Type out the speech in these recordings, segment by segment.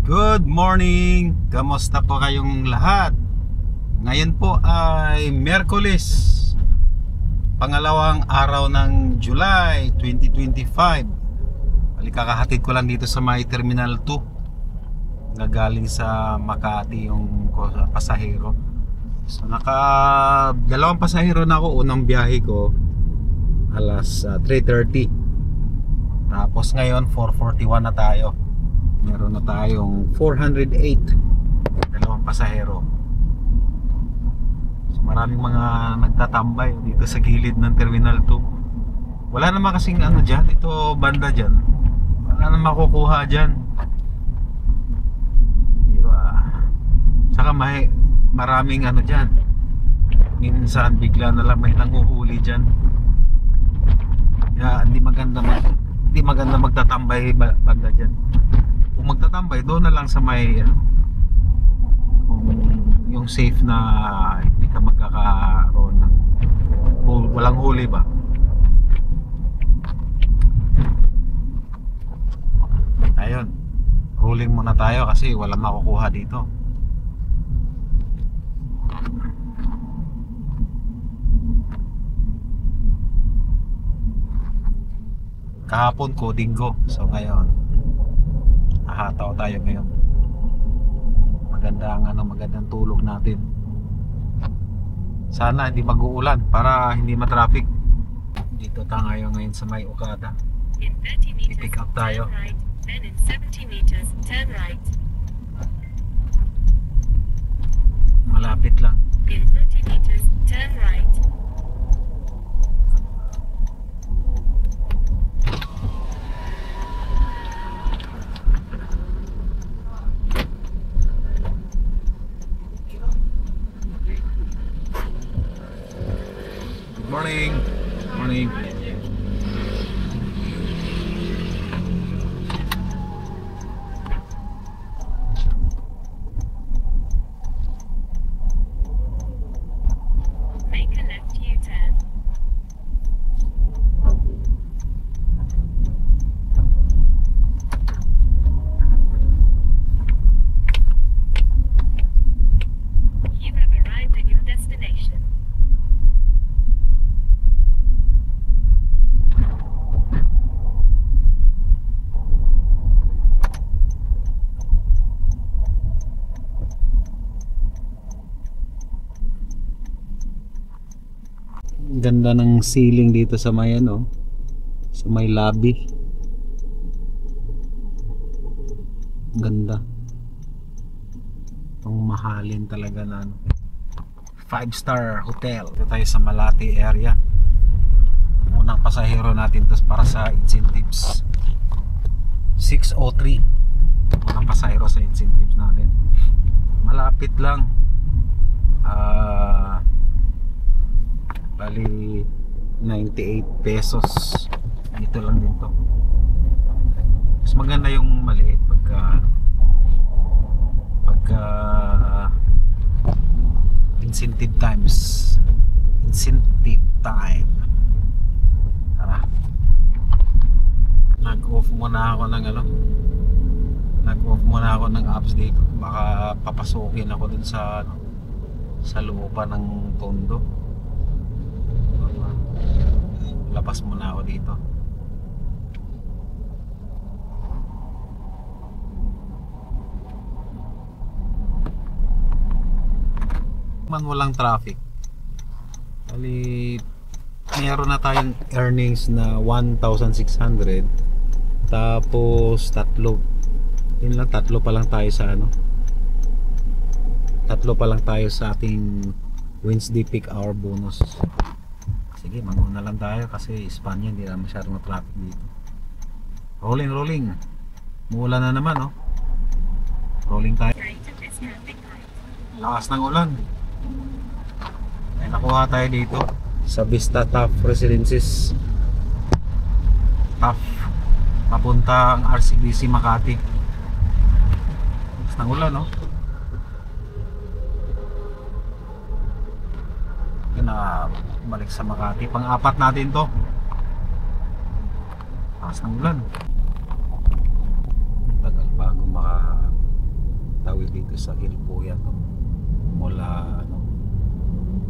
Good morning! Kamusta po kayong lahat? Ngayon po ay Miyerkules, pangalawang araw ng July 2025. Kakahatid ko lang dito sa may Terminal 2. Nagaling sa Makati yung pasahero. So dalawang pasahero na ako. Unang biyahe ko alas 3:30. Tapos ngayon 4:41 na tayo. Meron na tayong 408, dalawang pasahero. So maraming mga nagtatambay dito sa gilid ng Terminal 2. Wala naman kasing dyan, ito banda dyan, wala naman makukuha dyan, diba? Saka maraming dyan. Minsan bigla na lang may nanguhuli dyan. Kaya hindi maganda magtatambay banda dyan. Kung magtatambay, doon na lang sa may yung safe na hindi ka magkakaroon ng walang huli ba. Ayun, rolling muna tayo kasi walang makukuha dito. Kahapon coding ko, so ngayon hataw tayo ngayon. Magandang tulog natin. Sana hindi mag-uulan para hindi ma-traffic. Dito tayo ngayon sa may Okada. I-pick up tayo. Then in 70 meters, turn right. Malapit lang. In 30 meters, turn right. Morning. Morning. Make a left U-turn. You have arrived at your destination. Ganda ng ceiling dito sa may sa may lobby. Ganda. Ang mahalin talaga na 5-star hotel. Dito tayo sa Malate area. Unang pasahero natin to para sa incentives. 603. Unang pasahero sa incentives natin. Malapit lang. Bali 98 pesos. Dito lang din to. Mas maganda yung maliit pagka incentive time. Tara. Nag-off muna ako ng apps dito. Baka papasukin ako dun sa looban ng Tondo. Labas muna ako dito. Walang traffic. Bali mayroon na tayong earnings na 1,600. Tapos tatlo pa lang tayo sa tatlo pa lang tayo sa ating Wednesday peak hour bonus. Sige, manguna lang tayo kasi Espanya hindi na masyadong traffic dito. Rolling. Muulan na naman Rolling tayo. Lakas ng ulan. Ay nakuha tayo dito sa Vista Top Residences. Top papuntang RCBC Makati. Lakas ng ulan na balik sa Makati. Pang-apat natin to. Lakas ng ulan. Tagal bago dito sa Gilpuyan, no? Mula ano,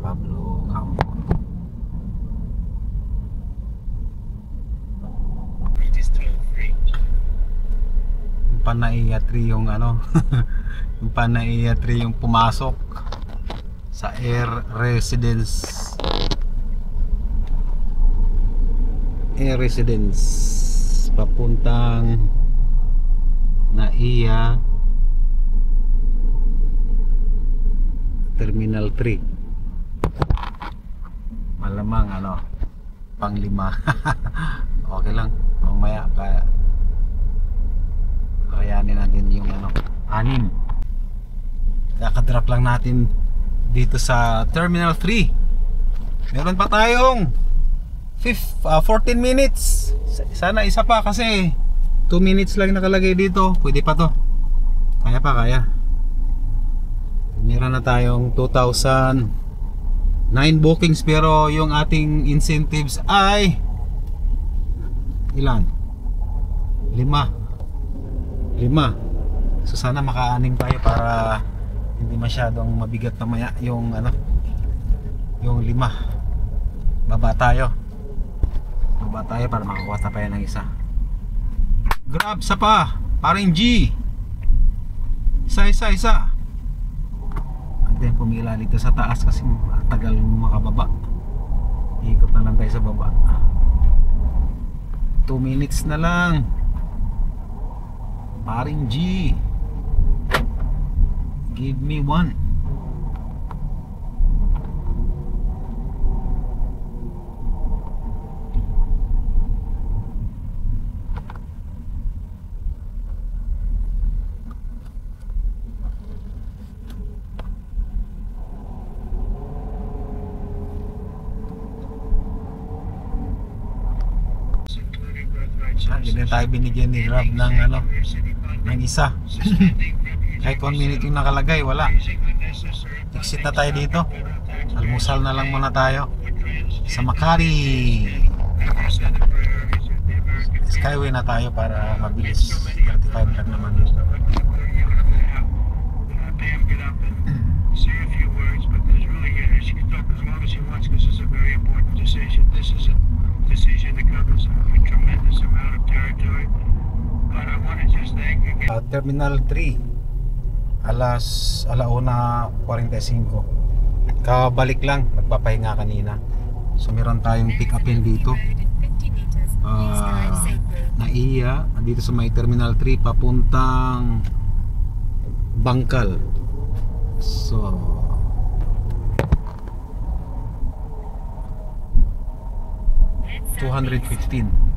Pablo Campo. Yung Panaiya 3 yung ano yung Panaiya 3 yung pumasok sa Air Residence papuntang Naiya Terminal 3. Malamang ano, pang 5. Okay lang, mamaya kayanin natin yung ano, 6. Kakadrop lang natin dito sa Terminal 3. Meron pa tayong 14 minutes. Sana isa pa kasi 2 minutes lang nakalagay dito. Pwede pa to. Kaya pa, kaya. Meron na tayong 2,009 bookings, pero yung ating incentives ay ilan? 5. So sana maka-6 tayo para hindi masyadong mabigat mamaya yung ano, yung 5. Baba tayo para makakuha tayo ng isa. Grab sa pa, parang G. Isa. Antayin pumila dito sa taas kasi tagal makababa. Ikot na lang tayo sa baba. 2 minutes na lang. Paring G, give me one. Ganyan tayo binigyan ni Grab ng ano, ng isa. Kahit 1 minute yung nakalagay, wala. Exit na tayo dito. Almusal na lang muna tayo sa Makati. Skyway na tayo para mabilis. 35 lang naman yun. Terminal 3, alauna 45. Kabalik lang, nagpapahinga kanina. So meron tayong pick upin dito. Naiya, dito sa may Terminal 3 papuntang Bangkal. So 215.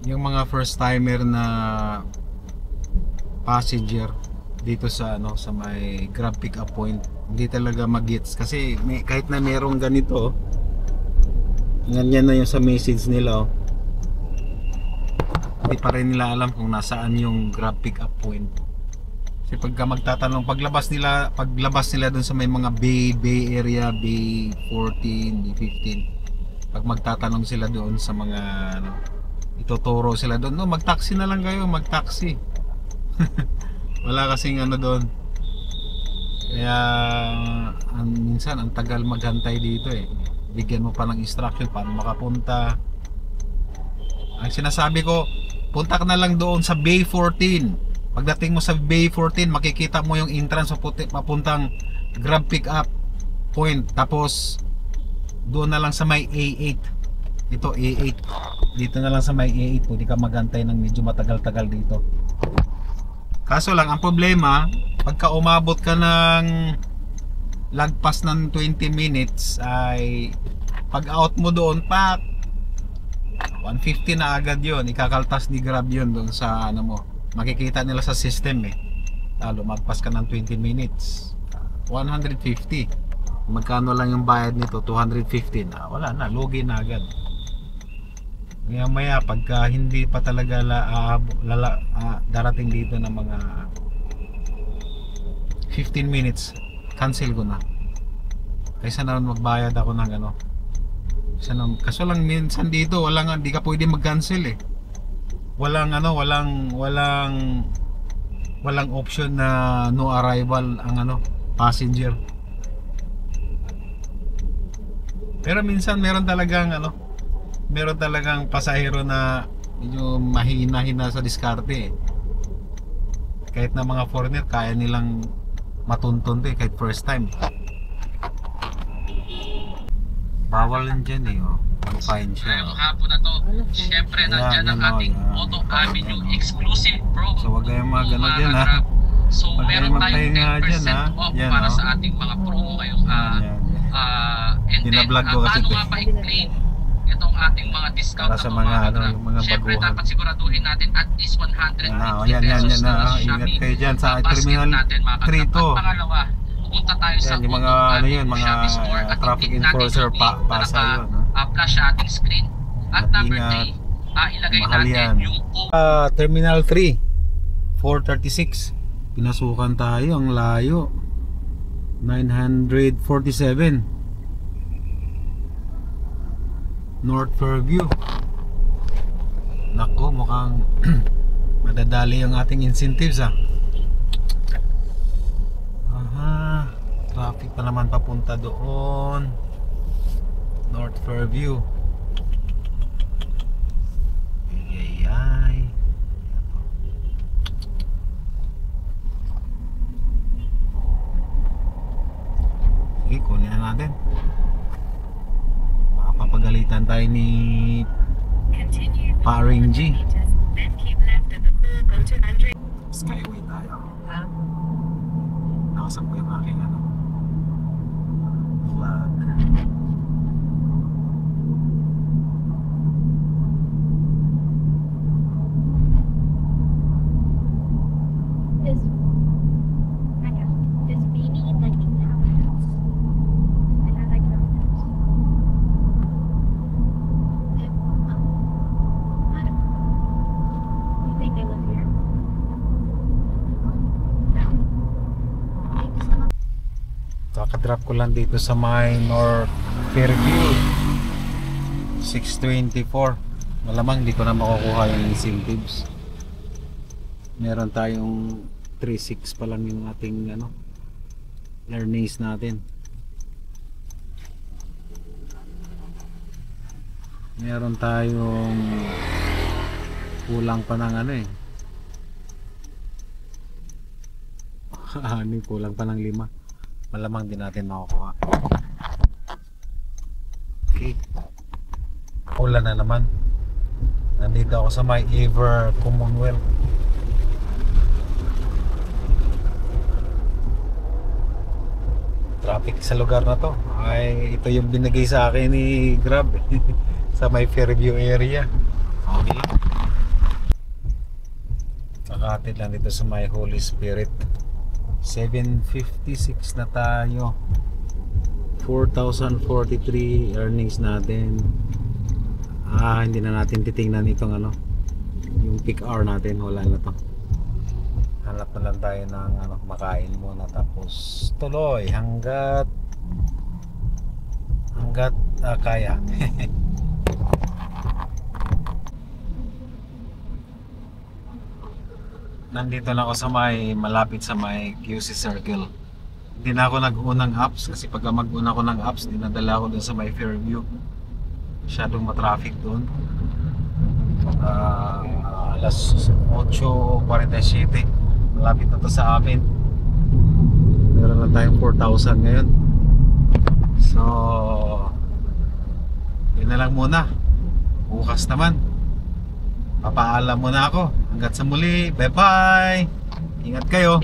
Yung mga first timer na passenger dito sa ano, sa may Grab pick up point, hindi talaga mag-gets kasi kahit na merong ganito, ganyan na yung sa message nila, hindi pa rin nila alam kung nasaan yung Grab pick up point. Kasi pagka magtatanong, paglabas nila dun sa may mga Bay area, Bay 14, Bay 15, pag magtatanong sila doon sa mga ano, ituturo sila doon, no, mag-taxi na lang kayo, mag-taxi. Wala kasing ano doon. Kaya minsan ang tagal maghantay dito eh. Bigyan mo pa ng instruction paano makapunta. Ang sinasabi ko, punta ka na lang doon sa Bay 14. Pagdating mo sa Bay 14, makikita mo yung entrance papuntang Grab pick up point. Tapos doon na lang sa may A8. Ito A8. Dito na lang sa may A8, pwede ka maghantay ng medyo matagal-tagal dito. Kaso lang ang problema, pagka umabot ka ng lagpas ng 20 minutes ay pag out mo doon pa 150 na agad yon, ikakaltas ni Grab yon doon sa ano mo. Makikita nila sa system eh. Lumagpas ka ng 20 minutes, 150. Magkano lang yung bayad nito? 215. Wala na, lugi na agad. Maya maya pagka hindi pa talaga darating dito ng mga 15 minutes, cancel ko na. Kaysa naman magbayad ako ng ano. Kaso lang minsan dito hindi ka pwede mag-cancel eh. Walang option na no arrival ang passenger. Pero minsan meron talagang pasahero na medyo mahina-hina sa diskarte eh. Kahit na mga foreigner kaya nilang matuntun eh, kahit first time. Bawal lang dyan eh, oh. Fine siya. Ngayong hapon na to, syempre nandyan ang ating Auto Avenue exclusive promo. So wag kayong dyan ha. So Wag meron kayong tayong magpahinga 10% dyan, ha? off Yan, para oh. sa ating mga promo ngayong and then Binablog ko kasi paano ito. nga ba i-claim itong ating mga discount Para na sa to, mga katrap? mga Syempre baguhan. dapat siguraduhin natin at least 150 Yan pesos na. na Ingat Shopee kayo dyan sa basket Terminal natin, mga 3 katrap. to. At pangalawa, pupunta tayo sa Yan, yung mga Auto Avenue mga Shopee Store at traffic i-click natin enforcer yung link na pasa yun. flash sa ating screen. At number Ingat. 3, ilagay Mahal natin yan. yung code. Terminal 3 436. Pinasukan tayo, ang layo. 947 North Fairview. Nako, mukhang madadali ang ating incentives ah. Aha, traffic pa naman papunta doon. North Fairview. Ay. Sige, kunin na natin. Papagalitan tayo ni Continue for Paring G. meters, then keep left at the full go to Andre. Skyway tayo. Nakasap ko yung aking flag. Does does Beanie like have a house? Like I like that house. I don't know. You think they live here? No. Kakadrop ko lang dito sa my North Fairview 624. Malamang di ko na makukuha yung incentives. Meron tayong 3.6 pa lang yung ating earnings natin. Meron tayong kulang pa ng kulang pa ng 5. Malamang din natin makukuha. Okay. Ulan na naman. Nandito ako sa my Ever Commonwealth. Traffic sa lugar na to. Ay, ito yung binigay sa akin ni Grab sa my Fairview area. Okay lang. Nakatid lang dito sa my Holy Spirit. 756 na tayo. 4,043 earnings natin. Hindi na natin titingnan itong yung peak hour natin. Wala na to. Hanap na lang tayo ng makain muna, tapos tuloy hanggat kaya. Nandito na ako sa malapit sa may QC Circle. Hindi na ako nag-unang apps kasi pag mag-una ko ng apps, dinadala ko dun sa may Fairview. Masyadong matraffic dun. Alas 8:47. Malapit na to sa amin. Meron lang tayong 4,000 ngayon. So yun na lang muna. Bukas naman papaalam muna ako. Hanggat sa muli, bye bye. Ingat kayo.